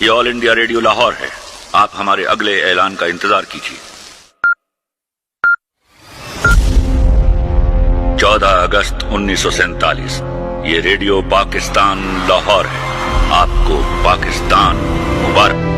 یہ آل India radio Lahore ہے. آپ ہمارے اگلے اعلان کا انتظار کیجیے. 14 اگست 1947. یہ ریڈیو پاکستان لاہور ہے. آپ کو پاکستان مبارک.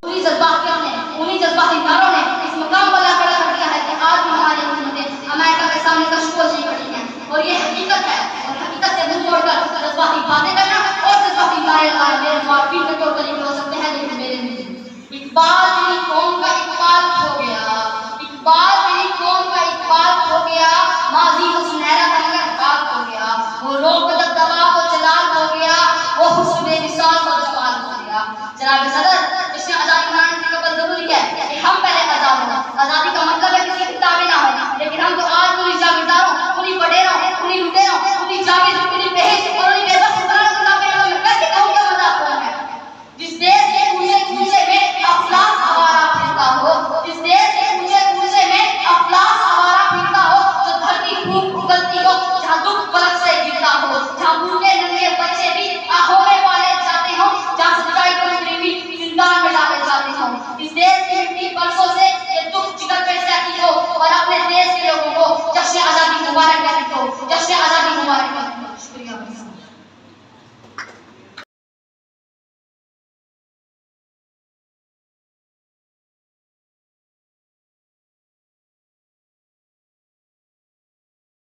انہیں جذباتی اداروں نے اس مقام پر لا کھڑا کر دیا ہے کہ آج بھی ہماری حکومتیں امریکہ کے سامنے کشکول نہیں کھڑی ہیں. اور یہ حقیقت ہے. اور حقیقت سے منہ موڑ کر جذباتی باتیں کرنا اور جذباتی میرے معافی کے طور طریقے ہو سکتے ہیں لیکن میرے نہیں. اقبال میری قوم کا اقبال کھو گیا. اقبال میری قوم کا اقبال کھو گیا. ماضی